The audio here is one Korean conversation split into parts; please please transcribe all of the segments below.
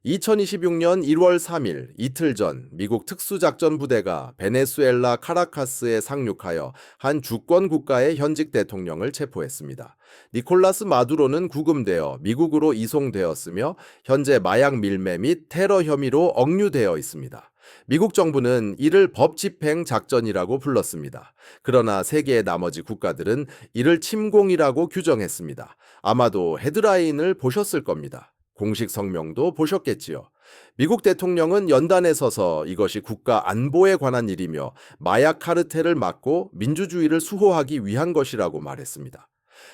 2026년 1월 3일 이틀 전 미국 특수작전부대가 베네수엘라 카라카스에 상륙하여 한 주권 국가의 현직 대통령을 체포했습니다. 니콜라스 마두로는 구금되어 미국으로 이송되었으며 현재 마약 밀매 및 테러 혐의로 억류되어 있습니다. 미국 정부는 이를 법집행 작전이라고 불렀습니다. 그러나 세계의 나머지 국가들은 이를 침공이라고 규정했습니다. 아마도 헤드라인을 보셨을 겁니다. 공식 성명도 보셨겠지요. 미국 대통령은 연단에 서서 이것이 국가 안보에 관한 일이며 마약 카르텔을 막고 민주주의를 수호하기 위한 것이라고 말했습니다.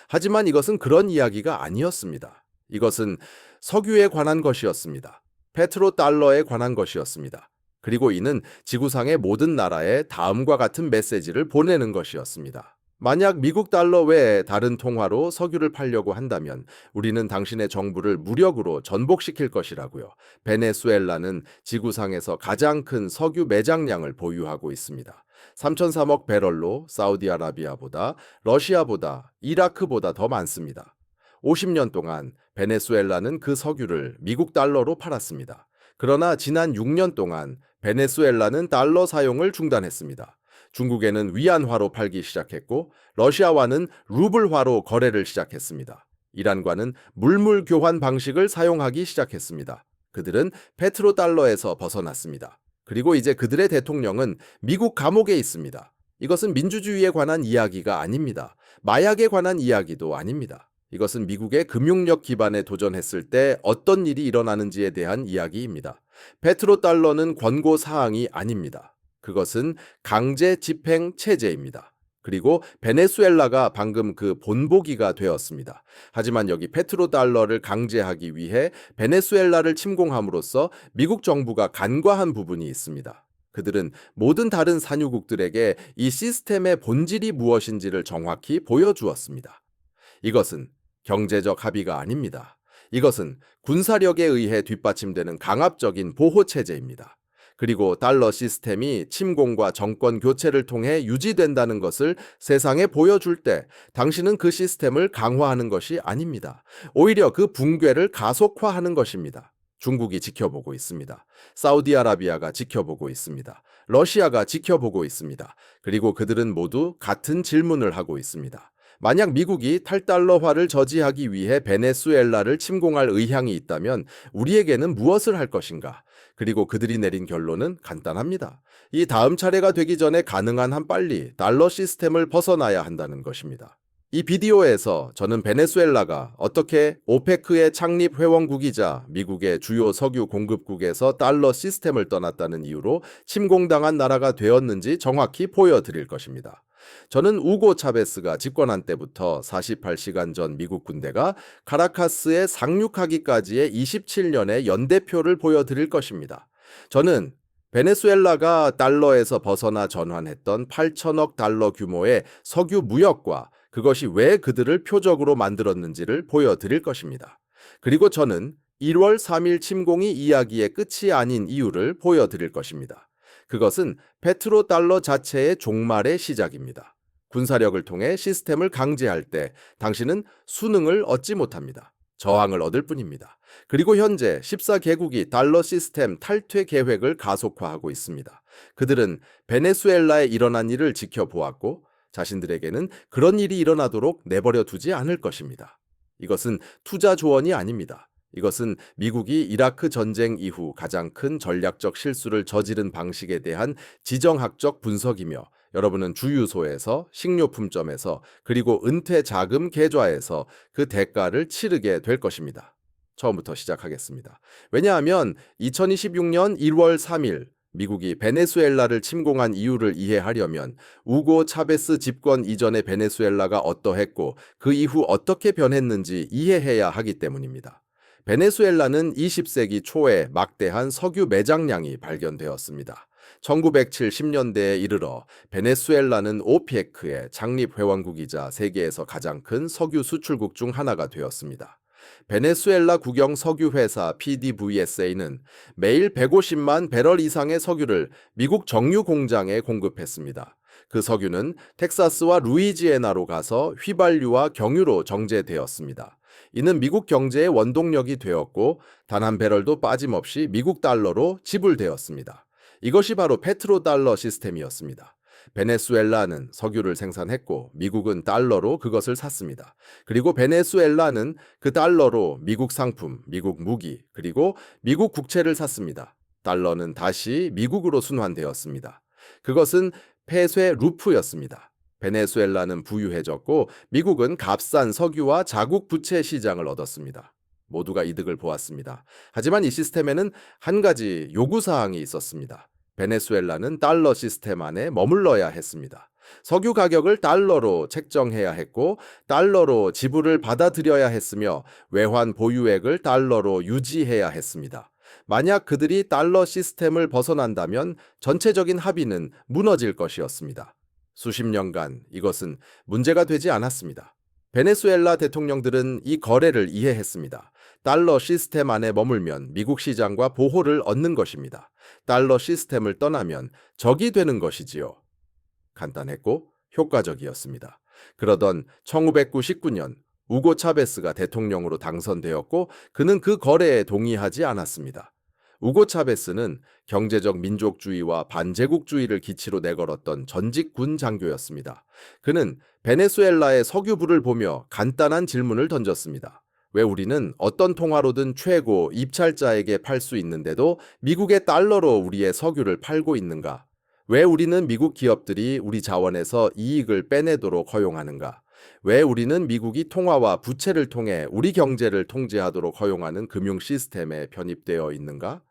하지만 이것은 그런 이야기가 아니었습니다. 이것은 석유에 관한 것이었습니다. 페트로달러에 관한 것이었습니다. 그리고 이는 지구상의 모든 나라에 다음과 같은 메시지를 보내는 것이었습니다. 만약 미국 달러 외에 다른 통화로 석유를 팔려고 한다면 우리는 당신의 정부를 무력으로 전복시킬 것이라고요. 베네수엘라는 지구상에서 가장 큰 석유 매장량을 보유하고 있습니다. 3,003억 배럴로 사우디아라비아보다, 러시아보다, 이라크보다 더 많습니다. 50년 동안 베네수엘라는 그 석유를 미국 달러로 팔았습니다. 그러나 지난 6년 동안 베네수엘라는 달러 사용을 중단했습니다. 중국에는 위안화로 팔기 시작했고 러시아와는 루블화로 거래를 시작했습니다. 이란과는 물물 교환 방식을 사용하기 시작했습니다. 그들은 페트로달러에서 벗어났습니다. 그리고 이제 그들의 대통령은 미국 감옥에 있습니다. 이것은 민주주의에 관한 이야기가 아닙니다. 마약에 관한 이야기도 아닙니다. 이것은 미국의 금융력 기반에 도전했을 때 어떤 일이 일어나는지에 대한 이야기입니다. 페트로달러는 권고 사항이 아닙니다. 그것은 강제 집행 체제입니다. 그리고 베네수엘라가 방금 그 본보기가 되었습니다. 하지만 여기 페트로달러를 강제하기 위해 베네수엘라를 침공함으로써 미국 정부가 간과한 부분이 있습니다. 그들은 모든 다른 산유국들에게 이 시스템의 본질이 무엇인지를 정확히 보여주었습니다. 이것은 경제적 합의가 아닙니다. 이것은 군사력에 의해 뒷받침되는 강압적인 보호체제입니다. 그리고 달러 시스템이 침공과 정권 교체를 통해 유지된다는 것을 세상에 보여줄 때 당신은 그 시스템을 강화하는 것이 아닙니다. 오히려 그 붕괴를 가속화하는 것입니다. 중국이 지켜보고 있습니다. 사우디아라비아가 지켜보고 있습니다. 러시아가 지켜보고 있습니다. 그리고 그들은 모두 같은 질문을 하고 있습니다. 만약 미국이 탈달러화를 저지하기 위해 베네수엘라를 침공할 의향이 있다면 우리에게는 무엇을 할 것인가? 그리고 그들이 내린 결론은 간단합니다. 이 다음 차례가 되기 전에 가능한 한 빨리 달러 시스템을 벗어나야 한다는 것입니다. 이 비디오에서 저는 베네수엘라가 어떻게 오페크의 창립 회원국이자 미국의 주요 석유 공급국에서 달러 시스템을 떠났다는 이유로 침공당한 나라가 되었는지 정확히 보여드릴 것입니다. 저는 우고 차베스가 집권한 때부터 48시간 전 미국 군대가 카라카스에 상륙하기까지의 27년의 연대표를 보여드릴 것입니다. 저는 베네수엘라가 달러에서 벗어나 전환했던 8천억 달러 규모의 석유 무역과 그것이 왜 그들을 표적으로 만들었는지를 보여드릴 것입니다. 그리고 저는 1월 3일 침공이 이야기의 끝이 아닌 이유를 보여드릴 것입니다. 그것은 페트로달러 자체의 종말의 시작입니다. 군사력을 통해 시스템을 강제할 때 당신은 수능을 얻지 못합니다. 저항을 얻을 뿐입니다. 그리고 현재 14개국이 달러 시스템 탈퇴 계획을 가속화하고 있습니다. 그들은 베네수엘라에 일어난 일을 지켜보았고 자신들에게는 그런 일이 일어나도록 내버려 두지 않을 것입니다. 이것은 투자 조언이 아닙니다. 이것은 미국이 이라크 전쟁 이후 가장 큰 전략적 실수를 저지른 방식에 대한 지정학적 분석이며 여러분은 주유소에서, 식료품점에서, 그리고 은퇴 자금 계좌에서 그 대가를 치르게 될 것입니다. 처음부터 시작하겠습니다. 왜냐하면 2026년 1월 3일 미국이 베네수엘라를 침공한 이유를 이해하려면 우고 차베스 집권 이전의 베네수엘라가 어떠했고 그 이후 어떻게 변했는지 이해해야 하기 때문입니다. 베네수엘라는 20세기 초에 막대한 석유 매장량이 발견되었습니다. 1970년대에 이르러 베네수엘라는 오페크의 창립 회원국이자 세계에서 가장 큰 석유 수출국 중 하나가 되었습니다. 베네수엘라 국영 석유회사 PDVSA는 매일 150만 배럴 이상의 석유를 미국 정유 공장에 공급했습니다. 그 석유는 텍사스와 루이지애나로 가서 휘발유와 경유로 정제되었습니다. 이는 미국 경제의 원동력이 되었고 단 한 배럴도 빠짐없이 미국 달러로 지불되었습니다. 이것이 바로 페트로달러 시스템이었습니다. 베네수엘라는 석유를 생산했고 미국은 달러로 그것을 샀습니다. 그리고 베네수엘라는 그 달러로 미국 상품, 미국 무기, 그리고 미국 국채를 샀습니다. 달러는 다시 미국으로 순환되었습니다. 그것은 폐쇄 루프였습니다. 베네수엘라는 부유해졌고 미국은 값싼 석유와 자국 부채 시장을 얻었습니다. 모두가 이득을 보았습니다. 하지만 이 시스템에는 한 가지 요구사항이 있었습니다. 베네수엘라는 달러 시스템 안에 머물러야 했습니다. 석유 가격을 달러로 책정해야 했고 달러로 지불을 받아들여야 했으며 외환 보유액을 달러로 유지해야 했습니다. 만약 그들이 달러 시스템을 벗어난다면 전체적인 합의는 무너질 것이었습니다. 수십 년간 이것은 문제가 되지 않았습니다. 베네수엘라 대통령들은 이 거래를 이해했습니다. 달러 시스템 안에 머물면 미국 시장과 보호를 얻는 것입니다. 달러 시스템을 떠나면 적이 되는 것이지요. 간단했고 효과적이었습니다. 그러던 1999년 우고 차베스가 대통령으로 당선되었고 그는 그 거래에 동의하지 않았습니다. 우고 차베스는 경제적 민족주의와 반제국주의를 기치로 내걸었던 전직 군 장교였습니다. 그는 베네수엘라의 석유부를 보며 간단한 질문을 던졌습니다. 왜 우리는 어떤 통화로든 최고 입찰자에게 팔 수 있는데도 미국의 달러로 우리의 석유를 팔고 있는가? 왜 우리는 미국 기업들이 우리 자원에서 이익을 빼내도록 허용하는가? 왜 우리는 미국이 통화와 부채를 통해 우리 경제를 통제하도록 허용하는 금융 시스템에 편입되어 있는가?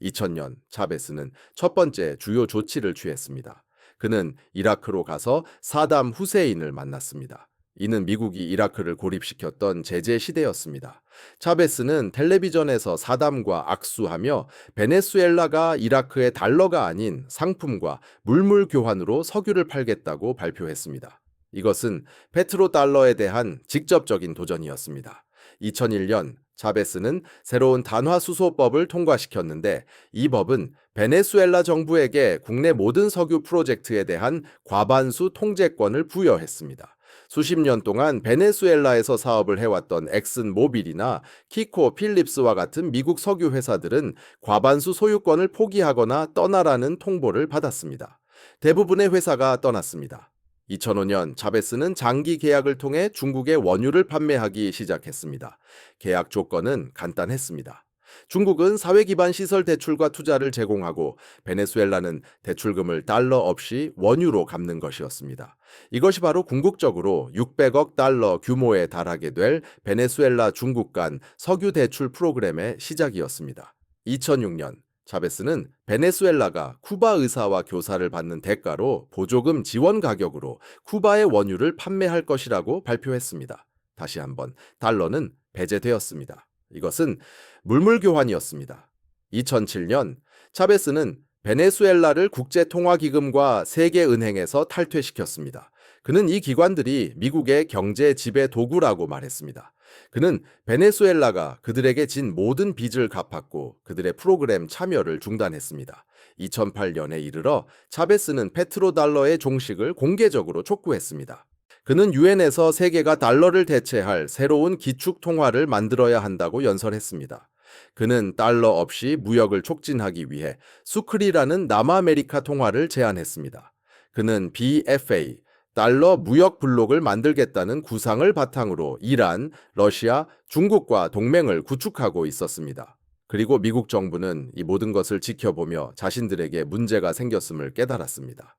2000년 차베스는 첫 번째 주요 조치를 취했습니다. 그는 이라크로 가서 사담 후세인을 만났습니다. 이는 미국이 이라크를 고립시켰던 제재 시대였습니다. 차베스는 텔레비전에서 사담과 악수하며 베네수엘라가 이라크의 달러가 아닌 상품과 물물 교환으로 석유를 팔겠다고 발표했습니다. 이것은 페트로달러에 대한 직접적인 도전이었습니다. 2001년 차베스는 새로운 단화수소법을 통과시켰는데 이 법은 베네수엘라 정부에게 국내 모든 석유 프로젝트에 대한 과반수 통제권을 부여했습니다. 수십 년 동안 베네수엘라에서 사업을 해왔던 엑슨모빌이나 키코 필립스와 같은 미국 석유 회사들은 과반수 소유권을 포기하거나 떠나라는 통보를 받았습니다. 대부분의 회사가 떠났습니다. 2005년 차베스는 장기 계약을 통해 중국에 원유를 판매하기 시작했습니다. 계약 조건은 간단했습니다. 중국은 사회 기반 시설 대출과 투자를 제공하고 베네수엘라는 대출금을 달러 없이 원유로 갚는 것이었습니다. 이것이 바로 궁극적으로 600억 달러 규모에 달하게 될 베네수엘라 중국 간 석유 대출 프로그램의 시작이었습니다. 2006년 차베스는 베네수엘라가 쿠바 의사와 교사를 받는 대가로 보조금 지원 가격으로 쿠바의 원유를 판매할 것이라고 발표했습니다. 다시 한번 달러는 배제되었습니다. 이것은 물물 교환이었습니다. 2007년 차베스는 베네수엘라를 국제통화기금과 세계은행에서 탈퇴시켰습니다. 그는 이 기관들이 미국의 경제 지배 도구라고 말했습니다. 그는 베네수엘라가 그들에게 진 모든 빚을 갚았고 그들의 프로그램 참여를 중단했습니다. 2008년에 이르러 차베스는 페트로달러의 종식을 공개적으로 촉구했습니다. 그는 유엔에서 세계가 달러를 대체할 새로운 기축 통화를 만들어야 한다고 연설했습니다. 그는 달러 없이 무역을 촉진하기 위해 수크리라는 남아메리카 통화를 제안했습니다. 그는 BFA, 달러 무역 블록을 만들겠다는 구상을 바탕으로 이란, 러시아, 중국과 동맹을 구축하고 있었습니다. 그리고 미국 정부는 이 모든 것을 지켜보며 자신들에게 문제가 생겼음을 깨달았습니다.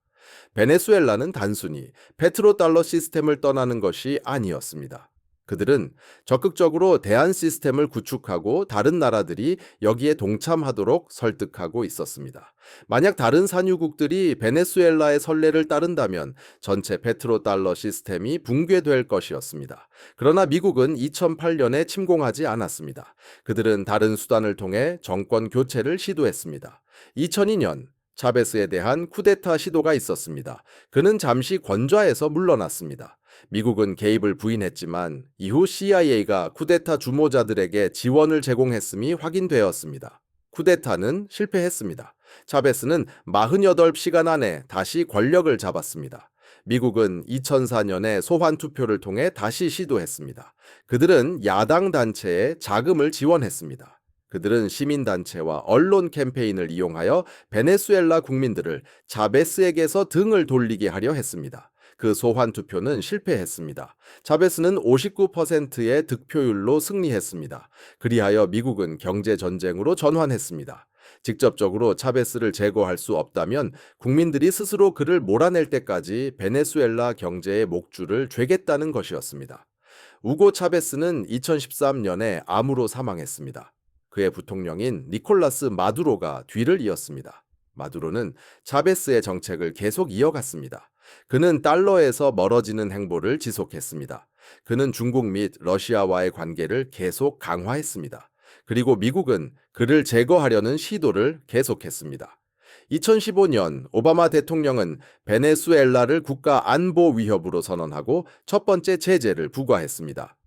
베네수엘라는 단순히 페트로달러 시스템을 떠나는 것이 아니었습니다. 그들은 적극적으로 대안 시스템을 구축하고 다른 나라들이 여기에 동참하도록 설득하고 있었습니다. 만약 다른 산유국들이 베네수엘라의 선례를 따른다면 전체 페트로달러 시스템이 붕괴될 것이었습니다. 그러나 미국은 2008년에 침공하지 않았습니다. 그들은 다른 수단을 통해 정권 교체를 시도했습니다. 2002년 차베스에 대한 쿠데타 시도가 있었습니다. 그는 잠시 권좌에서 물러났습니다. 미국은 개입을 부인했지만 이후 CIA가 쿠데타 주모자들에게 지원을 제공했음이 확인되었습니다. 쿠데타는 실패했습니다. 차베스는 48시간 안에 다시 권력을 잡았습니다. 미국은 2004년에 소환 투표를 통해 다시 시도했습니다. 그들은 야당 단체에 자금을 지원했습니다. 그들은 시민단체와 언론 캠페인을 이용하여 베네수엘라 국민들을 자베스에게서 등을 돌리게 하려 했습니다. 그 소환 투표는 실패했습니다. 자베스는 59%의 득표율로 승리했습니다. 그리하여 미국은 경제 전쟁으로 전환했습니다. 직접적으로 차베스를 제거할 수 없다면 국민들이 스스로 그를 몰아낼 때까지 베네수엘라 경제의 목줄을 죄겠다는 것이었습니다. 우고 차베스는 2013년에 암으로 사망했습니다. 그의 부통령인 니콜라스 마두로가 뒤를 이었습니다. 마두로는 차베스의 정책을 계속 이어갔습니다. 그는 달러에서 멀어지는 행보를 지속했습니다. 그는 중국 및 러시아와의 관계를 계속 강화했습니다. 그리고 미국은 그를 제거하려는 시도를 계속했습니다. 2015년 오바마 대통령은 베네수엘라를 국가 안보 위협으로 선언하고 첫 번째 제재를 부과했습니다.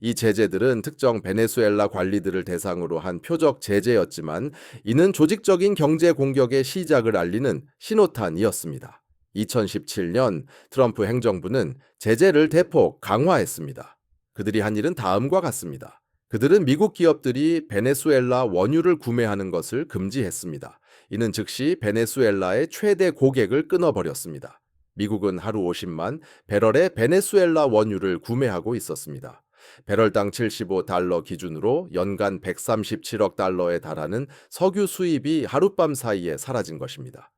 이 제재들은 특정 베네수엘라 관리들을 대상으로 한 표적 제재였지만 이는 조직적인 경제 공격의 시작을 알리는 신호탄이었습니다. 2017년 트럼프 행정부는 제재를 대폭 강화했습니다. 그들이 한 일은 다음과 같습니다. 그들은 미국 기업들이 베네수엘라 원유를 구매하는 것을 금지했습니다. 이는 즉시 베네수엘라의 최대 고객을 끊어버렸습니다. 미국은 하루 50만 배럴의 베네수엘라 원유를 구매하고 있었습니다. 배럴당 75달러 기준으로 연간 137억 달러에 달하는 석유 수입이 하룻밤 사이에 사라진 것입니다.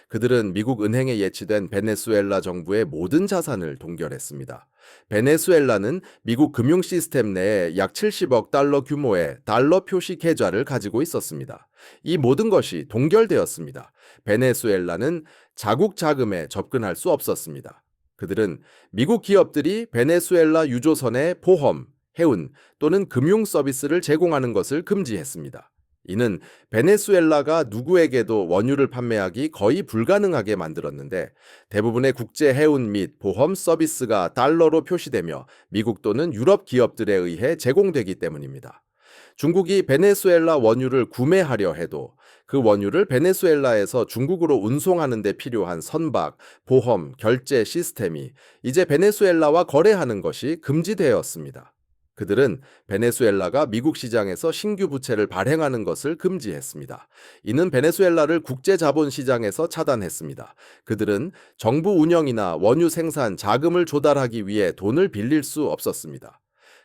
그들은 미국 은행에 예치된 베네수엘라 정부의 모든 자산을 동결했습니다. 베네수엘라는 미국 금융 시스템 내에 약 70억 달러 규모의 달러 표시 계좌를 가지고 있었습니다. 이 모든 것이 동결되었습니다. 베네수엘라는 자국 자금에 접근할 수 없었습니다. 그들은 미국 기업들이 베네수엘라 유조선의 보험, 해운 또는 금융 서비스를 제공하는 것을 금지했습니다. 이는 베네수엘라가 누구에게도 원유를 판매하기 거의 불가능하게 만들었는데 대부분의 국제 해운 및 보험 서비스가 달러로 표시되며 미국 또는 유럽 기업들에 의해 제공되기 때문입니다. 중국이 베네수엘라 원유를 구매하려 해도 그 원유를 베네수엘라에서 중국으로 운송하는 데 필요한 선박, 보험, 결제 시스템이 이제 베네수엘라와 거래하는 것이 금지되었습니다. 그들은 베네수엘라가 미국 시장에서 신규 부채를 발행하는 것을 금지했습니다. 이는 베네수엘라를 국제 자본 시장에서 차단했습니다. 그들은 정부 운영이나 원유 생산 자금을 조달하기 위해 돈을 빌릴 수 없었습니다.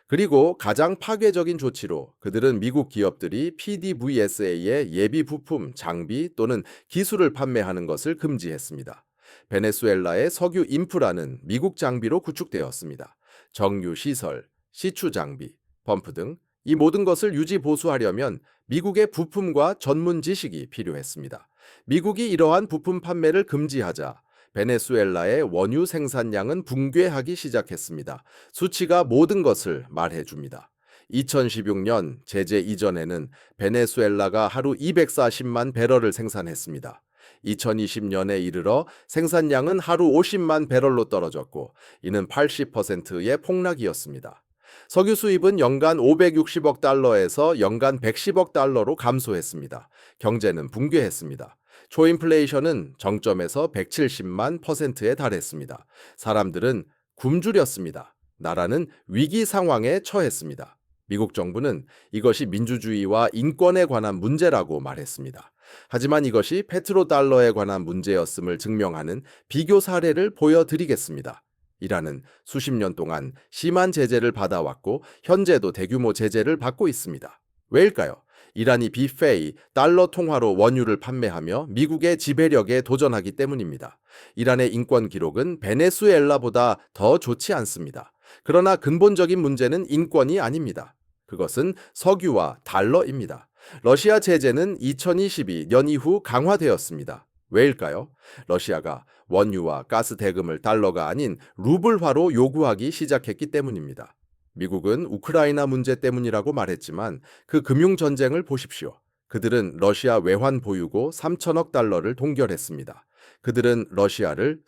그리고 가장 파괴적인 조치로 그들은 미국 기업들이 PDVSA의 예비 부품, 장비 또는 기술을 판매하는 것을 금지했습니다. 베네수엘라의 석유 인프라는 미국 장비로 구축되었습니다. 정유 시설, 시추 장비, 펌프 등 이 모든 것을 유지 보수하려면 미국의 부품과 전문 지식이 필요했습니다. 미국이 이러한 부품 판매를 금지하자 베네수엘라의 원유 생산량은 붕괴하기 시작했습니다. 수치가 모든 것을 말해줍니다. 2016년 제재 이전에는 베네수엘라가 하루 240만 배럴을 생산했습니다. 2020년에 이르러 생산량은 하루 50만 배럴로 떨어졌고 이는 80%의 폭락이었습니다. 석유 수입은 연간 560억 달러에서 연간 110억 달러로 감소했습니다. 경제는 붕괴했습니다. 초인플레이션은 정점에서 170만 %에 달했습니다. 사람들은 굶주렸습니다. 나라는 위기 상황에 처했습니다. 미국 정부는 이것이 민주주의와 인권에 관한 문제라고 말했습니다. 하지만 이것이 페트로달러에 관한 문제였음을 증명하는 비교 사례를 보여드리겠습니다. 이란은 수십 년 동안 심한 제재를 받아왔고 현재도 대규모 제재를 받고 있습니다. 왜일까요? 이란이 비페이, 달러 통화로 원유를 판매하며 미국의 지배력에 도전하기 때문입니다. 이란의 인권 기록은 베네수엘라보다 더 좋지 않습니다. 그러나 근본적인 문제는 인권이 아닙니다. 그것은 석유와 달러입니다. 러시아 제재는 2022년 이후 강화되었습니다. 왜일까요? 러시아가 원유와 가스 대금을 달러가 아닌 루블화로 요구하기 시작했기 때문입니다. 미국은 우크라이나 문제 때문이라고 말했지만 그 금융 전쟁을 보십시오. 그들은 러시아 외환 보유고 3천억 달러를 동결했습니다. 그들은 러시아를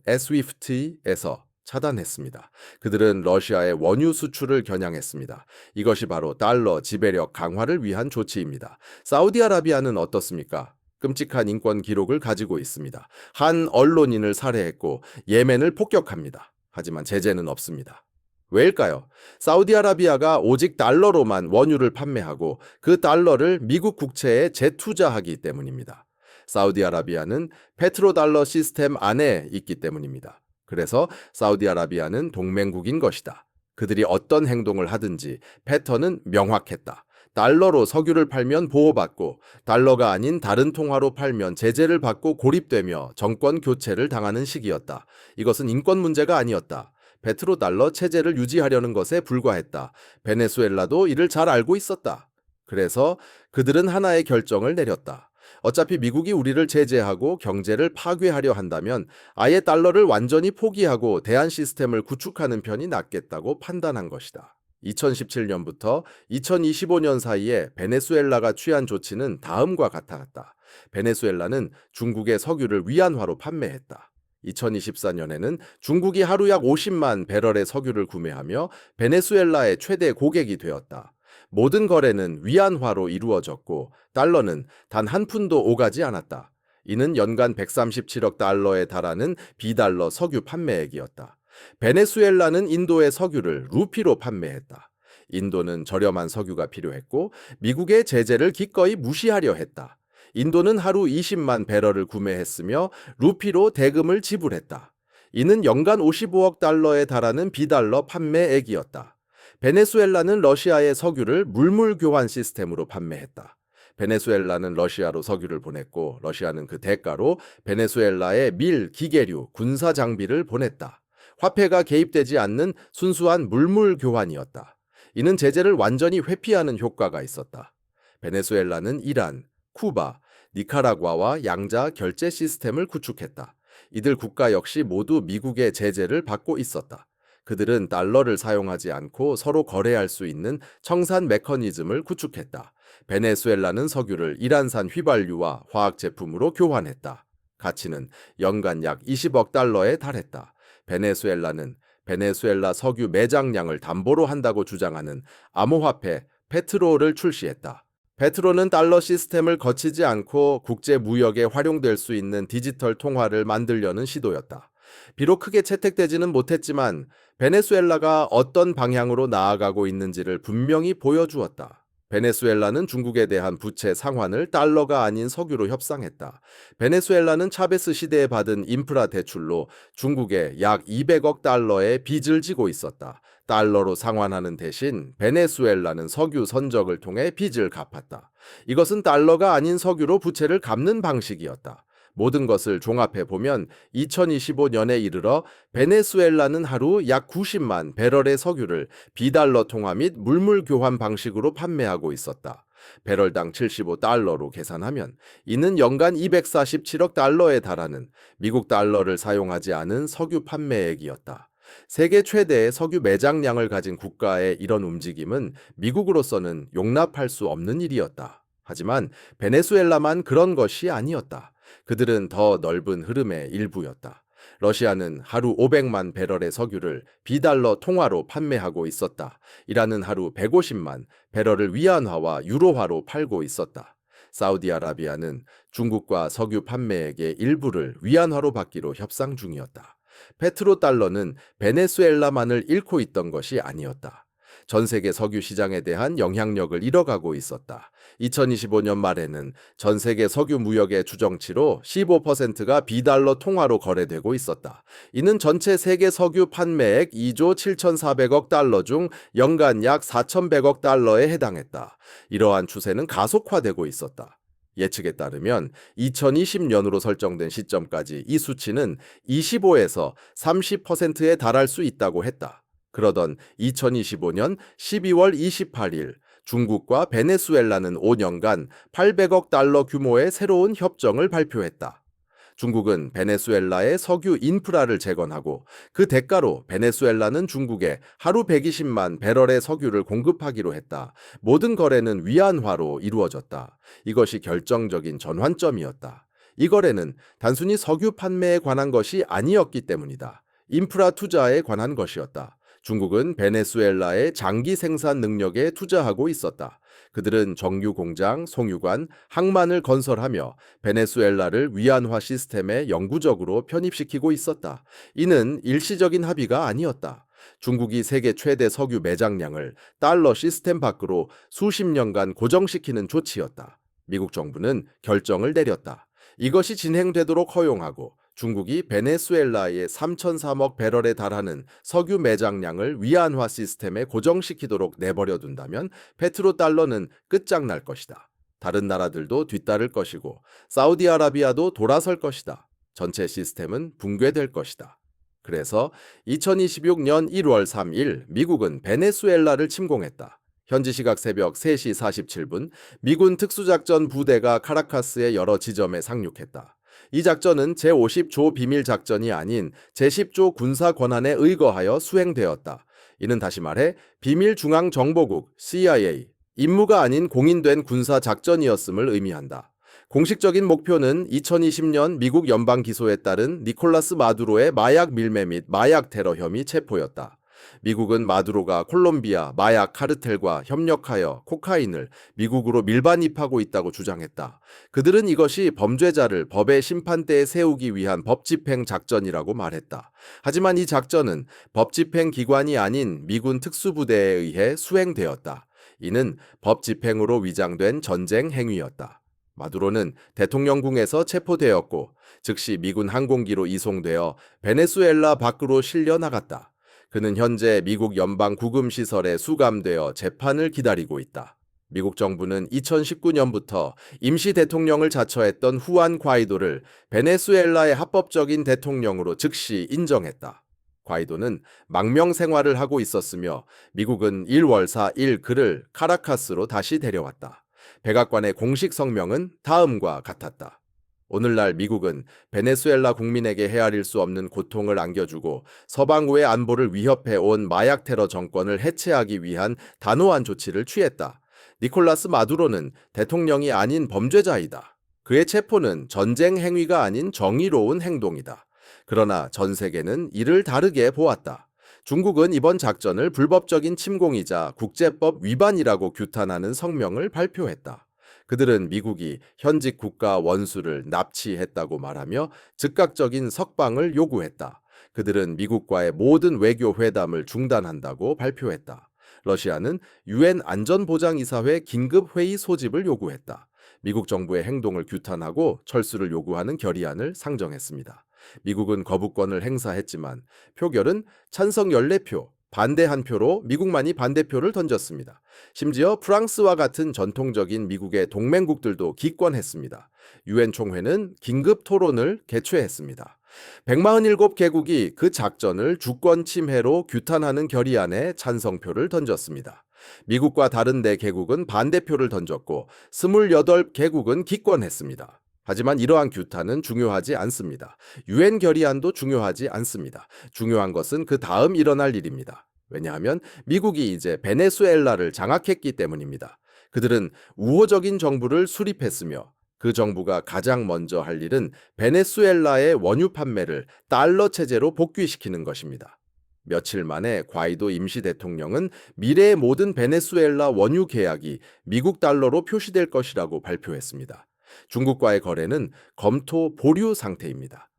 SWIFT에서 차단했습니다. 그들은 러시아의 원유 수출을 겨냥했습니다. 이것이 바로 달러 지배력 강화를 위한 조치입니다. 사우디아라비아는 어떻습니까? 끔찍한 인권 기록을 가지고 있습니다. 한 언론인을 살해했고 예멘을 폭격합니다. 하지만 제재는 없습니다. 왜일까요? 사우디아라비아가 오직 달러로만 원유를 판매하고 그 달러를 미국 국채에 재투자하기 때문입니다. 사우디아라비아는 페트로달러 시스템 안에 있기 때문입니다. 그래서 사우디아라비아는 동맹국인 것이다. 그들이 어떤 행동을 하든지 패턴은 명확했다. 달러로 석유를 팔면 보호받고 달러가 아닌 다른 통화로 팔면 제재를 받고 고립되며 정권 교체를 당하는 시기였다. 이것은 인권 문제가 아니었다. 페트로달러 체제를 유지하려는 것에 불과했다. 베네수엘라도 이를 잘 알고 있었다. 그래서 그들은 하나의 결정을 내렸다. 어차피 미국이 우리를 제재하고 경제를 파괴하려 한다면 아예 달러를 완전히 포기하고 대안 시스템을 구축하는 편이 낫겠다고 판단한 것이다. 2017년부터 2025년 사이에 베네수엘라가 취한 조치는 다음과 같았다. 베네수엘라는 중국의 석유를 위안화로 판매했다. 2024년에는 중국이 하루 약 50만 배럴의 석유를 구매하며 베네수엘라의 최대 고객이 되었다. 모든 거래는 위안화로 이루어졌고 달러는 단 한 푼도 오가지 않았다. 이는 연간 137억 달러에 달하는 비달러 석유 판매액이었다. 베네수엘라는 인도의 석유를 루피로 판매했다. 인도는 저렴한 석유가 필요했고 미국의 제재를 기꺼이 무시하려 했다. 인도는 하루 20만 배럴을 구매했으며 루피로 대금을 지불했다. 이는 연간 55억 달러에 달하는 비달러 판매액이었다. 베네수엘라는 러시아의 석유를 물물 교환 시스템으로 판매했다. 베네수엘라는 러시아로 석유를 보냈고 러시아는 그 대가로 베네수엘라에 밀, 기계류, 군사 장비를 보냈다. 화폐가 개입되지 않는 순수한 물물 교환이었다. 이는 제재를 완전히 회피하는 효과가 있었다. 베네수엘라는 이란, 쿠바, 니카라과와 양자 결제 시스템을 구축했다. 이들 국가 역시 모두 미국의 제재를 받고 있었다. 그들은 달러를 사용하지 않고 서로 거래할 수 있는 청산 메커니즘을 구축했다. 베네수엘라는 석유를 이란산 휘발유와 화학 제품으로 교환했다. 가치는 연간 약 20억 달러에 달했다. 베네수엘라는 베네수엘라 석유 매장량을 담보로 한다고 주장하는 암호화폐 페트로를 출시했다. 페트로는 달러 시스템을 거치지 않고 국제 무역에 활용될 수 있는 디지털 통화를 만들려는 시도였다. 비록 크게 채택되지는 못했지만 베네수엘라가 어떤 방향으로 나아가고 있는지를 분명히 보여주었다. 베네수엘라는 중국에 대한 부채 상환을 달러가 아닌 석유로 협상했다. 베네수엘라는 차베스 시대에 받은 인프라 대출로 중국에 약 200억 달러의 빚을 지고 있었다. 달러로 상환하는 대신 베네수엘라는 석유 선적을 통해 빚을 갚았다. 이것은 달러가 아닌 석유로 부채를 갚는 방식이었다. 모든 것을 종합해 보면 2025년에 이르러 베네수엘라는 하루 약 90만 배럴의 석유를 비달러 통화 및 물물 교환 방식으로 판매하고 있었다. 배럴당 75달러로 계산하면 이는 연간 247억 달러에 달하는 미국 달러를 사용하지 않은 석유 판매액이었다. 세계 최대의 석유 매장량을 가진 국가의 이런 움직임은 미국으로서는 용납할 수 없는 일이었다. 하지만 베네수엘라만 그런 것이 아니었다. 그들은 더 넓은 흐름의 일부였다. 러시아는 하루 500만 배럴의 석유를 비달러 통화로 판매하고 있었다. 이란은 하루 150만 배럴을 위안화와 유로화로 팔고 있었다. 사우디아라비아는 중국과 석유 판매액의 일부를 위안화로 받기로 협상 중이었다. 페트로달러는 베네수엘라만을 잃고 있던 것이 아니었다. 전 세계 석유 시장에 대한 영향력을 잃어가고 있었다. 2025년 말에는 전 세계 석유 무역의 주정치로 15%가 비달러 통화로 거래되고 있었다. 이는 전체 세계 석유 판매액 2조 7,400억 달러 중 연간 약 4,100억 달러에 해당했다. 이러한 추세는 가속화되고 있었다. 예측에 따르면 2020년으로 설정된 시점까지 이 수치는 25에서 30%에 달할 수 있다고 했다. 그러던 2025년 12월 28일 중국과 베네수엘라는 5년간 800억 달러 규모의 새로운 협정을 발표했다. 중국은 베네수엘라의 석유 인프라를 재건하고 그 대가로 베네수엘라는 중국에 하루 120만 배럴의 석유를 공급하기로 했다. 모든 거래는 위안화로 이루어졌다. 이것이 결정적인 전환점이었다. 이 거래는 단순히 석유 판매에 관한 것이 아니었기 때문이다. 인프라 투자에 관한 것이었다. 중국은 베네수엘라의 장기 생산 능력에 투자하고 있었다. 그들은 정유 공장, 송유관, 항만을 건설하며 베네수엘라를 위안화 시스템에 영구적으로 편입시키고 있었다. 이는 일시적인 합의가 아니었다. 중국이 세계 최대 석유 매장량을 달러 시스템 밖으로 수십 년간 고정시키는 조치였다. 미국 정부는 결정을 내렸다. 이것이 진행되도록 허용하고 중국이 베네수엘라의 3,003억 배럴에 달하는 석유 매장량을 위안화 시스템에 고정시키도록 내버려 둔다면 페트로달러는 끝장날 것이다. 다른 나라들도 뒤따를 것이고 사우디아라비아도 돌아설 것이다. 전체 시스템은 붕괴될 것이다. 그래서 2026년 1월 3일 미국은 베네수엘라를 침공했다. 현지 시각 새벽 3시 47분 미군 특수작전 부대가 카라카스의 여러 지점에 상륙했다. 이 작전은 제50조 비밀 작전이 아닌 제10조 군사 권한에 의거하여 수행되었다. 이는 다시 말해 비밀 중앙정보국 CIA, 임무가 아닌 공인된 군사 작전이었음을 의미한다. 공식적인 목표는 2020년 미국 연방 기소에 따른 니콜라스 마두로의 마약 밀매 및 마약 테러 혐의 체포였다. 미국은 마두로가 콜롬비아 마약 카르텔과 협력하여 코카인을 미국으로 밀반입하고 있다고 주장했다. 그들은 이것이 범죄자를 법의 심판대에 세우기 위한 법집행 작전이라고 말했다. 하지만 이 작전은 법집행 기관이 아닌 미군 특수부대에 의해 수행되었다. 이는 법집행으로 위장된 전쟁 행위였다. 마두로는 대통령궁에서 체포되었고 즉시 미군 항공기로 이송되어 베네수엘라 밖으로 실려 나갔다. 그는 현재 미국 연방 구금시설에 수감되어 재판을 기다리고 있다. 미국 정부는 2019년부터 임시 대통령을 자처했던 후안 과이도를 베네수엘라의 합법적인 대통령으로 즉시 인정했다. 과이도는 망명 생활을 하고 있었으며 미국은 1월 4일 그를 카라카스로 다시 데려왔다. 백악관의 공식 성명은 다음과 같았다. 오늘날 미국은 베네수엘라 국민에게 헤아릴 수 없는 고통을 안겨주고 서방우의 안보를 위협해 온 마약 테러 정권을 해체하기 위한 단호한 조치를 취했다. 니콜라스 마두로는 대통령이 아닌 범죄자이다. 그의 체포는 전쟁 행위가 아닌 정의로운 행동이다. 그러나 전 세계는 이를 다르게 보았다. 중국은 이번 작전을 불법적인 침공이자 국제법 위반이라고 규탄하는 성명을 발표했다. 그들은 미국이 현직 국가 원수를 납치했다고 말하며 즉각적인 석방을 요구했다. 그들은 미국과의 모든 외교 회담을 중단한다고 발표했다. 러시아는 유엔 안전보장이사회 긴급회의 소집을 요구했다. 미국 정부의 행동을 규탄하고 철수를 요구하는 결의안을 상정했습니다. 미국은 거부권을 행사했지만 표결은 찬성 14표, 반대 1표로 미국만이 반대표를 던졌습니다. 심지어 프랑스와 같은 전통적인 미국의 동맹국들도 기권했습니다. 유엔 총회는 긴급 토론을 개최했습니다. 147개국이 그 작전을 주권 침해로 규탄하는 결의안에 찬성표를 던졌습니다. 미국과 다른 4개국은 반대표를 던졌고 28개국은 기권했습니다. 하지만 이러한 규탄은 중요하지 않습니다. 유엔 결의안도 중요하지 않습니다. 중요한 것은 그 다음 일어날 일입니다. 왜냐하면 미국이 이제 베네수엘라를 장악했기 때문입니다. 그들은 우호적인 정부를 수립했으며 그 정부가 가장 먼저 할 일은 베네수엘라의 원유 판매를 달러 체제로 복귀시키는 것입니다. 며칠 만에 과이도 임시 대통령은 미래의 모든 베네수엘라 원유 계약이 미국 달러로 표시될 것이라고 발표했습니다. 중국과의 거래는 검토 보류 상태입니다.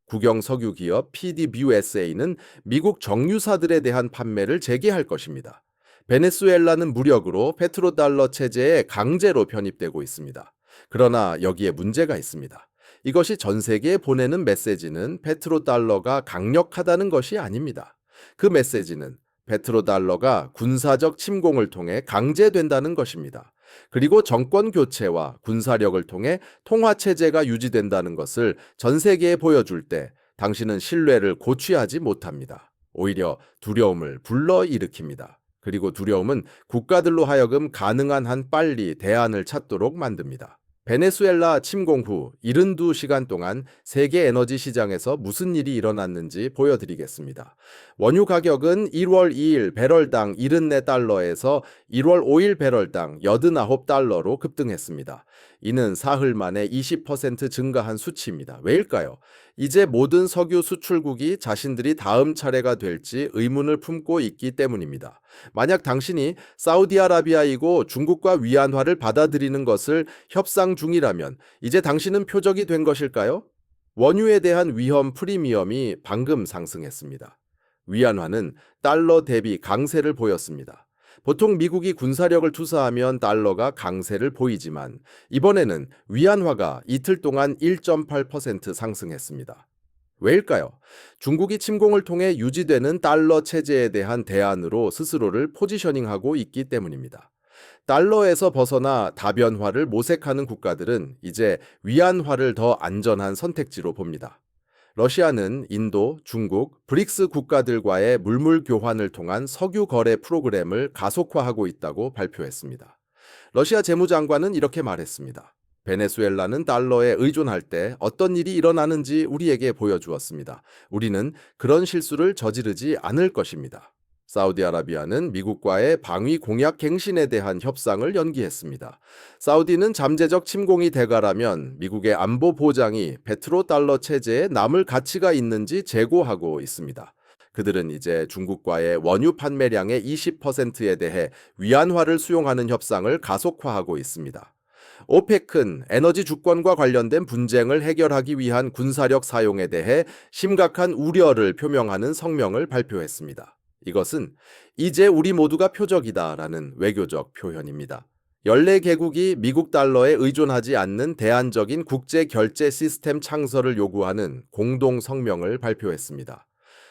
국영 석유 기업 PDVSA는 미국 정유사들에 대한 판매를 재개할 것입니다. 베네수엘라는 무력으로 페트로달러 체제에 강제로 편입되고 있습니다. 그러나 여기에 문제가 있습니다. 이것이 전 세계에 보내는 메시지는 페트로달러가 강력하다는 것이 아닙니다. 그 메시지는 페트로달러가 군사적 침공을 통해 강제된다는 것입니다. 그리고 정권 교체와 군사력을 통해 통화체제가 유지된다는 것을 전 세계에 보여줄 때 당신은 신뢰를 고취하지 못합니다. 오히려 두려움을 불러일으킵니다. 그리고 두려움은 국가들로 하여금 가능한 한 빨리 대안을 찾도록 만듭니다. 베네수엘라 침공 후 72시간 동안 세계 에너지 시장에서 무슨 일이 일어났는지 보여드리겠습니다. 원유 가격은 1월 2일 배럴당 74달러에서 1월 5일 배럴당 89달러로 급등했습니다. 이는 사흘 만에 20% 증가한 수치입니다. 왜일까요? 이제 모든 석유 수출국이 자신들이 다음 차례가 될지 의문을 품고 있기 때문입니다. 만약 당신이 사우디아라비아이고 중국과 위안화를 받아들이는 것을 협상 중이라면 이제 당신은 표적이 된 것일까요? 원유에 대한 위험 프리미엄이 방금 상승했습니다. 위안화는 달러 대비 강세를 보였습니다. 보통 미국이 군사력을 투사하면 달러가 강세를 보이지만 이번에는 위안화가 이틀 동안 1.8% 상승했습니다. 왜일까요? 중국이 침공을 통해 유지되는 달러 체제에 대한 대안으로 스스로를 포지셔닝하고 있기 때문입니다. 달러에서 벗어나 다변화를 모색하는 국가들은 이제 위안화를 더 안전한 선택지로 봅니다. 러시아는 인도, 중국, 브릭스 국가들과의 물물 교환을 통한 석유 거래 프로그램을 가속화하고 있다고 발표했습니다. 러시아 재무장관은 이렇게 말했습니다. 베네수엘라는 달러에 의존할 때 어떤 일이 일어나는지 우리에게 보여주었습니다. 우리는 그런 실수를 저지르지 않을 것입니다. 사우디아라비아는 미국과의 방위 공약 갱신에 대한 협상을 연기했습니다. 사우디는 잠재적 침공이 대가라면 미국의 안보 보장이 페트로달러 체제에 남을 가치가 있는지 재고하고 있습니다. 그들은 이제 중국과의 원유 판매량의 20%에 대해 위안화를 수용하는 협상을 가속화하고 있습니다. 오펙은 에너지 주권과 관련된 분쟁을 해결하기 위한 군사력 사용에 대해 심각한 우려를 표명하는 성명을 발표했습니다. 이것은 이제 우리 모두가 표적이다라는 외교적 표현입니다. 14개국이 미국 달러에 의존하지 않는 대안적인 국제 결제 시스템 창설을 요구하는 공동 성명을 발표했습니다.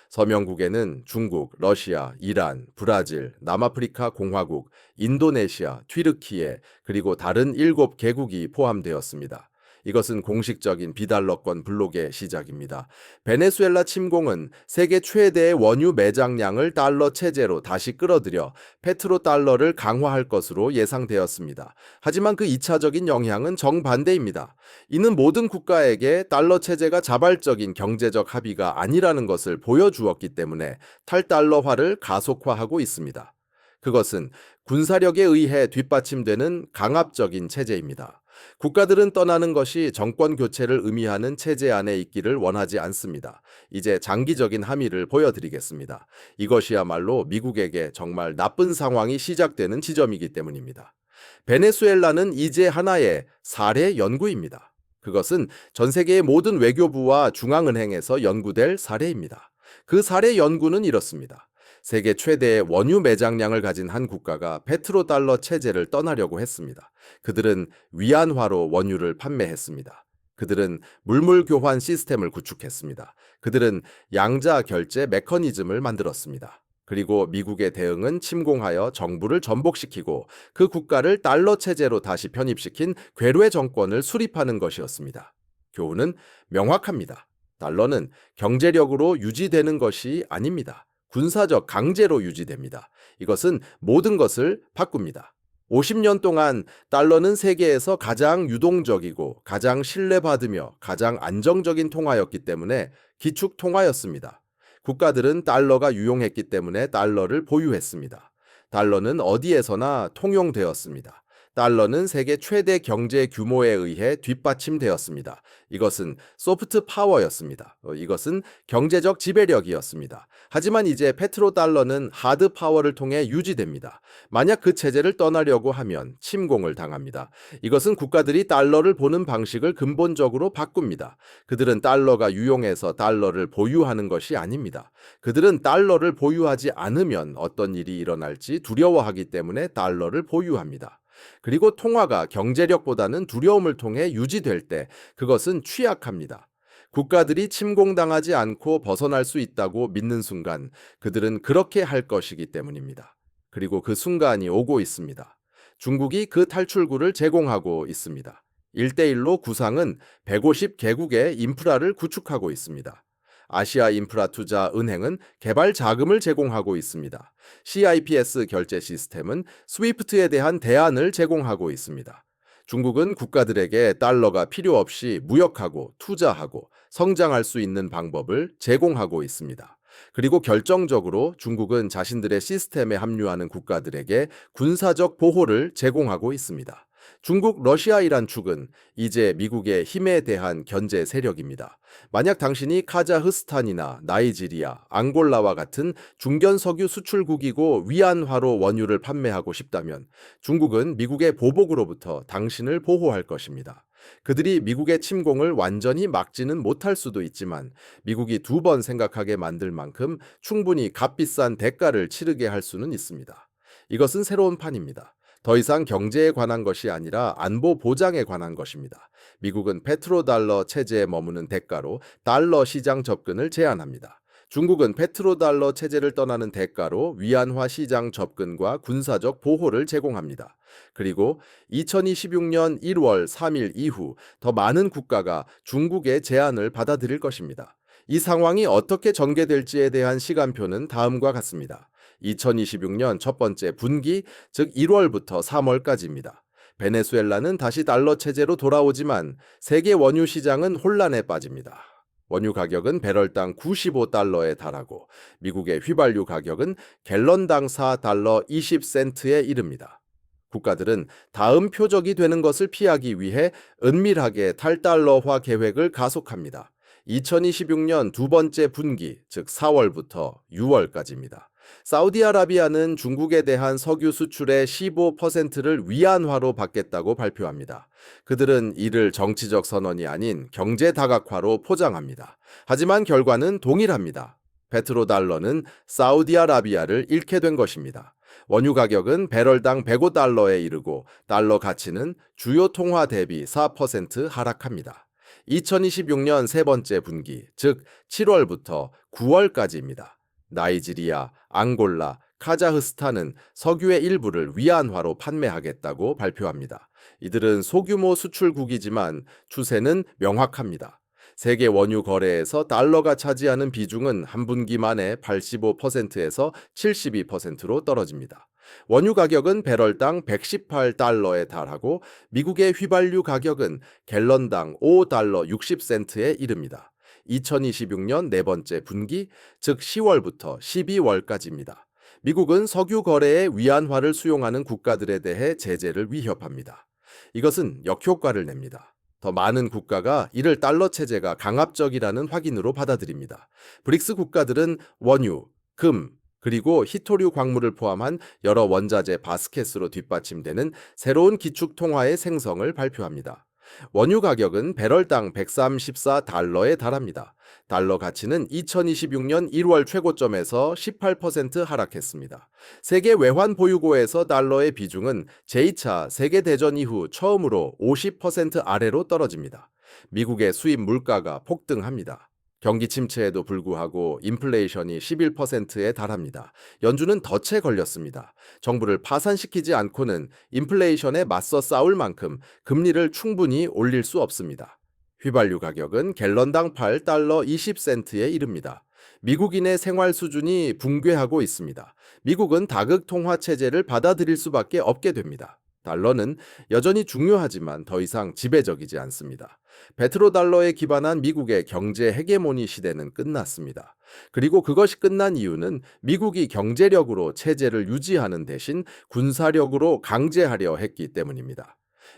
서명국에는 중국, 러시아, 이란, 브라질, 남아프리카 공화국, 인도네시아, 튀르키예, 그리고 다른 7개국이 포함되었습니다. 이것은 공식적인 비달러권 블록의 시작입니다. 베네수엘라 침공은 세계 최대의 원유 매장량을 달러 체제로 다시 끌어들여 페트로달러를 강화할 것으로 예상되었습니다. 하지만 그 2차적인 영향은 정반대입니다. 이는 모든 국가에게 달러 체제가 자발적인 경제적 합의가 아니라는 것을 보여주었기 때문에 탈달러화를 가속화하고 있습니다. 그것은 군사력에 의해 뒷받침되는 강압적인 체제입니다. 국가들은 떠나는 것이 정권 교체를 의미하는 체제 안에 있기를 원하지 않습니다. 이제 장기적인 함의를 보여드리겠습니다. 이것이야말로 미국에게 정말 나쁜 상황이 시작되는 지점이기 때문입니다. 베네수엘라는 이제 하나의 사례 연구입니다. 그것은 전 세계의 모든 외교부와 중앙은행에서 연구될 사례입니다. 그 사례 연구는 이렇습니다. 세계 최대의 원유 매장량을 가진 한 국가가 페트로달러 체제를 떠나려고 했습니다. 그들은 위안화로 원유를 판매했습니다. 그들은 물물 교환 시스템을 구축했습니다. 그들은 양자 결제 메커니즘을 만들었습니다. 그리고 미국의 대응은 침공하여 정부를 전복시키고 그 국가를 달러 체제로 다시 편입시킨 괴뢰 정권을 수립하는 것이었습니다. 교훈은 명확합니다. 달러는 경제력으로 유지되는 것이 아닙니다. 군사적 강제로 유지됩니다. 이것은 모든 것을 바꿉니다. 50년 동안 달러는 세계에서 가장 유동적이고 가장 신뢰받으며 가장 안정적인 통화였기 때문에 기축 통화였습니다. 국가들은 달러가 유용했기 때문에 달러를 보유했습니다. 달러는 어디에서나 통용되었습니다. 달러는 세계 최대 경제 규모에 의해 뒷받침되었습니다. 이것은 소프트 파워였습니다. 이것은 경제적 지배력이었습니다. 하지만 이제 페트로달러는 하드 파워를 통해 유지됩니다. 만약 그 체제를 떠나려고 하면 침공을 당합니다. 이것은 국가들이 달러를 보는 방식을 근본적으로 바꿉니다. 그들은 달러가 유용해서 달러를 보유하는 것이 아닙니다. 그들은 달러를 보유하지 않으면 어떤 일이 일어날지 두려워하기 때문에 달러를 보유합니다. 그리고 통화가 경제력보다는 두려움을 통해 유지될 때 그것은 취약합니다. 국가들이 침공당하지 않고 벗어날 수 있다고 믿는 순간 그들은 그렇게 할 것이기 때문입니다. 그리고 그 순간이 오고 있습니다. 중국이 그 탈출구를 제공하고 있습니다. 1대1로 구상은 150개국의 인프라를 구축하고 있습니다. 아시아 인프라 투자 은행은 개발 자금을 제공하고 있습니다. CIPS 결제 시스템은 스위프트에 대한 대안을 제공하고 있습니다. 중국은 국가들에게 달러가 필요 없이 무역하고 투자하고 성장할 수 있는 방법을 제공하고 있습니다. 그리고 결정적으로 중국은 자신들의 시스템에 합류하는 국가들에게 군사적 보호를 제공하고 있습니다. 중국, 러시아, 이란 축은 이제 미국의 힘에 대한 견제 세력입니다. 만약 당신이 카자흐스탄이나 나이지리아, 앙골라와 같은 중견 석유 수출국이고 위안화로 원유를 판매하고 싶다면 중국은 미국의 보복으로부터 당신을 보호할 것입니다. 그들이 미국의 침공을 완전히 막지는 못할 수도 있지만 미국이 두 번 생각하게 만들 만큼 충분히 값비싼 대가를 치르게 할 수는 있습니다. 이것은 새로운 판입니다. 더 이상 경제에 관한 것이 아니라 안보 보장에 관한 것입니다. 미국은 페트로달러 체제에 머무는 대가로 달러 시장 접근을 제한합니다. 중국은 페트로달러 체제를 떠나는 대가로 위안화 시장 접근과 군사적 보호를 제공합니다. 그리고 2026년 1월 3일 이후 더 많은 국가가 중국의 제안을 받아들일 것입니다. 이 상황이 어떻게 전개될지에 대한 시간표는 다음과 같습니다. 2026년 첫 번째 분기, 즉 1월부터 3월까지입니다. 베네수엘라는 다시 달러 체제로 돌아오지만 세계 원유 시장은 혼란에 빠집니다. 원유 가격은 배럴당 95달러에 달하고 미국의 휘발유 가격은 갤런당 4달러 20센트에 이릅니다. 국가들은 다음 표적이 되는 것을 피하기 위해 은밀하게 탈달러화 계획을 가속합니다. 2026년 두 번째 분기, 즉 4월부터 6월까지입니다. 사우디아라비아는 중국에 대한 석유 수출의 15%를 위안화로 받겠다고 발표합니다. 그들은 이를 정치적 선언이 아닌 경제 다각화로 포장합니다. 하지만 결과는 동일합니다. 페트로달러는 사우디아라비아를 잃게 된 것입니다. 원유 가격은 배럴당 105달러에 이르고 달러 가치는 주요 통화 대비 4% 하락합니다. 2026년 세 번째 분기, 즉 7월부터 9월까지입니다. 나이지리아, 앙골라, 카자흐스탄은 석유의 일부를 위안화로 판매하겠다고 발표합니다. 이들은 소규모 수출국이지만 추세는 명확합니다. 세계 원유 거래에서 달러가 차지하는 비중은 한 분기 만에 85%에서 72%로 떨어집니다. 원유 가격은 배럴당 118달러에 달하고 미국의 휘발유 가격은 갤런당 5달러 60센트에 이릅니다. 2026년 네 번째 분기, 즉 10월부터 12월까지입니다. 미국은 석유 거래에 위안화를 수용하는 국가들에 대해 제재를 위협합니다. 이것은 역효과를 냅니다. 더 많은 국가가 이를 달러 체제가 강압적이라는 확인으로 받아들입니다. 브릭스 국가들은 원유, 금, 그리고 히토류 광물을 포함한 여러 원자재 바스켓으로 뒷받침되는 새로운 기축 통화의 생성을 발표합니다. 원유 가격은 배럴당 134달러에 달합니다. 달러 가치는 2026년 1월 최고점에서 18% 하락했습니다. 세계 외환 보유고에서 달러의 비중은 제2차 세계대전 이후 처음으로 50% 아래로 떨어집니다. 미국의 수입 물가가 폭등합니다. 경기 침체에도 불구하고 인플레이션이 11%에 달합니다. 연준은 덫에 걸렸습니다. 정부를 파산시키지 않고는 인플레이션에 맞서 싸울 만큼 금리를 충분히 올릴 수 없습니다. 휘발유 가격은 갤런당 8달러 20센트에 이릅니다. 미국인의 생활 수준이 붕괴하고 있습니다. 미국은 다극 통화 체제를 받아들일 수밖에 없게 됩니다. 달러는 여전히 중요하지만 더 이상 지배적이지 않습니다. 페트로달러에 기반한 미국의 경제 헤게모니 시대는 끝났습니다. 그리고 그것이 끝난 이유는 미국이 경제력으로 체제를 유지하는 대신 군사력으로 강제하려 했기 때문입니다.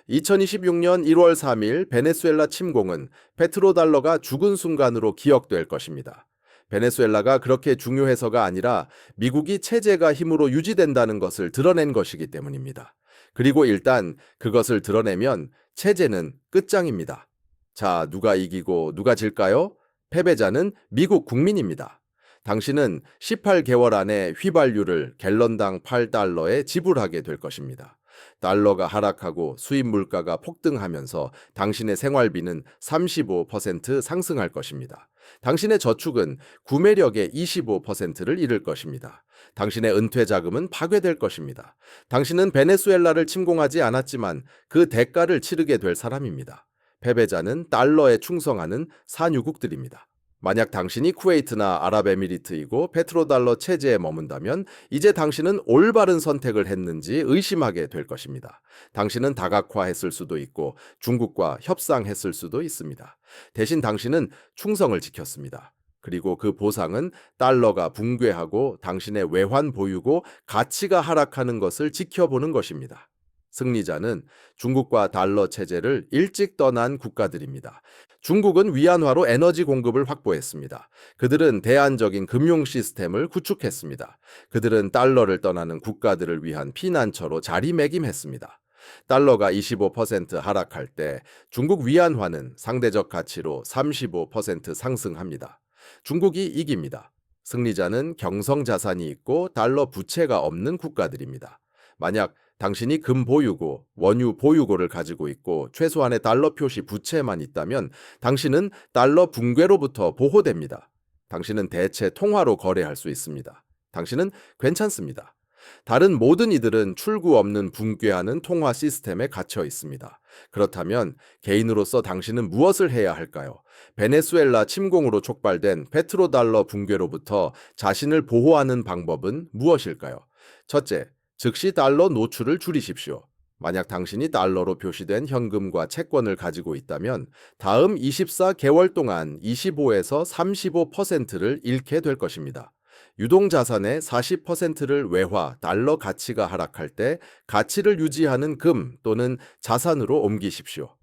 2026년 1월 3일 베네수엘라 침공은 페트로달러가 죽은 순간으로 기억될 것입니다. 베네수엘라가 그렇게 중요해서가 아니라 미국이 체제가 힘으로 유지된다는 것을 드러낸 것이기 때문입니다. 그리고 일단 그것을 드러내면 체제는 끝장입니다. 자, 누가 이기고 누가 질까요? 패배자는 미국 국민입니다. 당신은 18개월 안에 휘발유를 갤런당 8달러에 지불하게 될 것입니다. 달러가 하락하고 수입 물가가 폭등하면서 당신의 생활비는 35% 상승할 것입니다. 당신의 저축은 구매력의 25%를 잃을 것입니다. 당신의 은퇴 자금은 파괴될 것입니다. 당신은 베네수엘라를 침공하지 않았지만 그 대가를 치르게 될 사람입니다. 패배자는 달러에 충성하는 산유국들입니다. 만약 당신이 쿠웨이트나 아랍에미리트이고 페트로달러 체제에 머문다면 이제 당신은 올바른 선택을 했는지 의심하게 될 것입니다. 당신은 다각화했을 수도 있고 중국과 협상했을 수도 있습니다. 대신 당신은 충성을 지켰습니다. 그리고 그 보상은 달러가 붕괴하고 당신의 외환 보유고 가치가 하락하는 것을 지켜보는 것입니다. 승리자는 중국과 달러 체제를 일찍 떠난 국가들입니다. 중국은 위안화로 에너지 공급을 확보했습니다. 그들은 대안적인 금융 시스템을 구축했습니다. 그들은 달러를 떠나는 국가들을 위한 피난처로 자리매김했습니다. 달러가 25% 하락할 때 중국 위안화는 상대적 가치로 35% 상승합니다. 중국이 이깁니다. 승리자는 경성 자산이 있고 달러 부채가 없는 국가들입니다. 만약 당신이 금 보유고 원유 보유고를 가지고 있고 최소한의 달러 표시 부채만 있다면 당신은 달러 붕괴로부터 보호됩니다. 당신은 대체 통화로 거래할 수 있습니다. 당신은 괜찮습니다. 다른 모든 이들은 출구 없는 붕괴하는 통화 시스템에 갇혀 있습니다. 그렇다면 개인으로서 당신은 무엇을 해야 할까요? 베네수엘라 침공으로 촉발된 페트로달러 붕괴로부터 자신을 보호하는 방법은 무엇일까요? 첫째, 즉시 달러 노출을 줄이십시오. 만약 당신이 달러로 표시된 현금과 채권을 가지고 있다면 다음 24개월 동안 25에서 35%를 잃게 될 것입니다. 유동자산의 40%를 외화, 달러 가치가 하락할 때 가치를 유지하는 금 또는 자산으로 옮기십시오.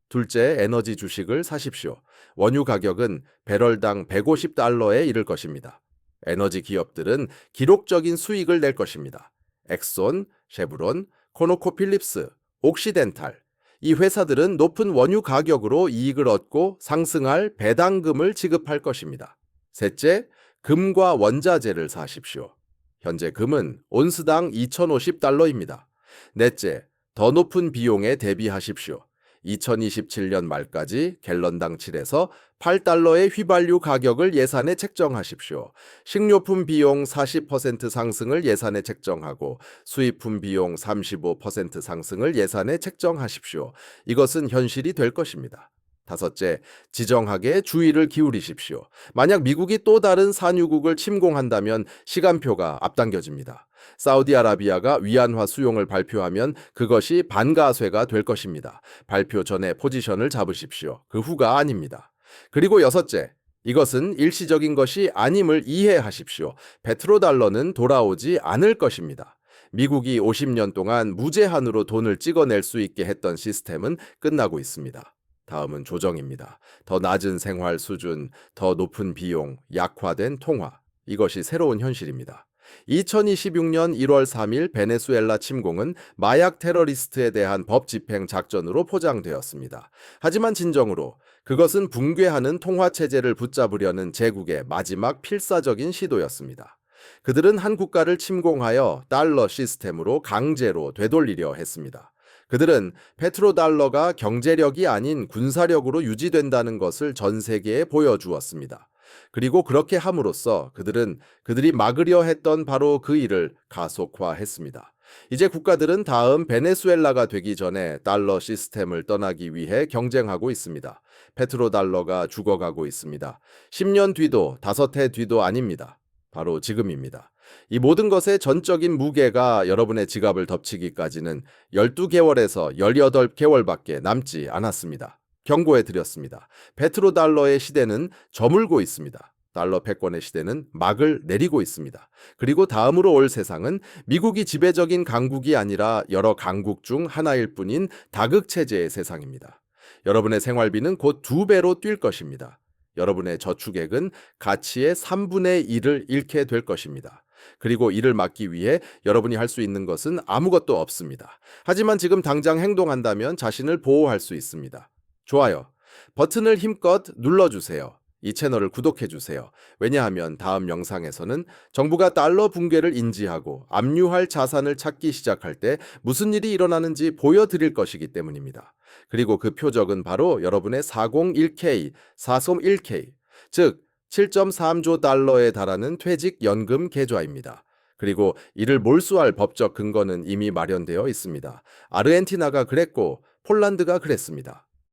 둘째, 에너지 주식을 사십시오. 원유 가격은 배럴당 150달러에 이를 것입니다. 에너지 기업들은 기록적인 수익을 낼 것입니다. 엑손, 쉐브론, 코노코필립스, 옥시덴탈. 이 회사들은 높은 원유 가격으로 이익을 얻고 상승할 배당금을 지급할 것입니다. 셋째, 금과 원자재를 사십시오. 현재 금은 온스당 2,050달러입니다. 넷째, 더 높은 비용에 대비하십시오. 2027년 말까지 갤런당 7에서 8달러의 휘발유 가격을 예산에 책정하십시오. 식료품 비용 40% 상승을 예산에 책정하고 수입품 비용 35% 상승을 예산에 책정하십시오. 이것은 현실이 될 것입니다. 다섯째, 지정학에 주의를 기울이십시오. 만약 미국이 또 다른 산유국을 침공한다면 시간표가 앞당겨집니다. 사우디아라비아가 위안화 수용을 발표하면 그것이 반가쇠가 될 것입니다. 발표 전에 포지션을 잡으십시오. 그 후가 아닙니다. 그리고 여섯째, 이것은 일시적인 것이 아님을 이해하십시오. 페트로달러는 돌아오지 않을 것입니다. 미국이 50년 동안 무제한으로 돈을 찍어낼 수 있게 했던 시스템은 끝나고 있습니다. 다음은 조정입니다. 더 낮은 생활 수준, 더 높은 비용, 약화된 통화. 이것이 새로운 현실입니다. 2026년 1월 3일 베네수엘라 침공은 마약 테러리스트에 대한 법 집행 작전으로 포장되었습니다. 하지만 진정으로 그것은 붕괴하는 통화 체제를 붙잡으려는 제국의 마지막 필사적인 시도였습니다. 그들은 한 국가를 침공하여 달러 시스템으로 강제로 되돌리려 했습니다. 그들은 페트로달러가 경제력이 아닌 군사력으로 유지된다는 것을 전 세계에 보여주었습니다. 그리고 그렇게 함으로써 그들이 막으려 했던 바로 그 일을 가속화했습니다. 이제 국가들은 다음 베네수엘라가 되기 전에 달러 시스템을 떠나기 위해 경쟁하고 있습니다. 페트로달러가 죽어가고 있습니다. 10년 뒤도 5해 뒤도 아닙니다. 바로 지금입니다. 이 모든 것의 전적인 무게가 여러분의 지갑을 덮치기까지는 12개월에서 18개월밖에 남지 않았습니다. 경고해 드렸습니다. 페트로달러의 시대는 저물고 있습니다. 달러 패권의 시대는 막을 내리고 있습니다. 그리고 다음으로 올 세상은 미국이 지배적인 강국이 아니라 여러 강국 중 하나일 뿐인 다극체제의 세상입니다. 여러분의 생활비는 곧 2배로 뛸 것입니다. 여러분의 저축액은 가치의 3분의 1을 잃게 될 것입니다. 그리고 이를 막기 위해 여러분이 할 수 있는 것은 아무것도 없습니다. 하지만 지금 당장 행동한다면 자신을 보호할 수 있습니다. 좋아요. 버튼을 힘껏 눌러주세요. 이 채널을 구독해주세요. 왜냐하면 다음 영상에서는 정부가 달러 붕괴를 인지하고 압류할 자산을 찾기 시작할 때 무슨 일이 일어나는지 보여드릴 것이기 때문입니다. 그리고 그 표적은 바로 여러분의 401k, 401k, 즉 7.3조 달러에 달하는 퇴직연금 계좌입니다. 그리고 이를 몰수할 법적 근거는 이미 마련되어 있습니다. 아르헨티나가 그랬고 폴란드가 그랬습니다.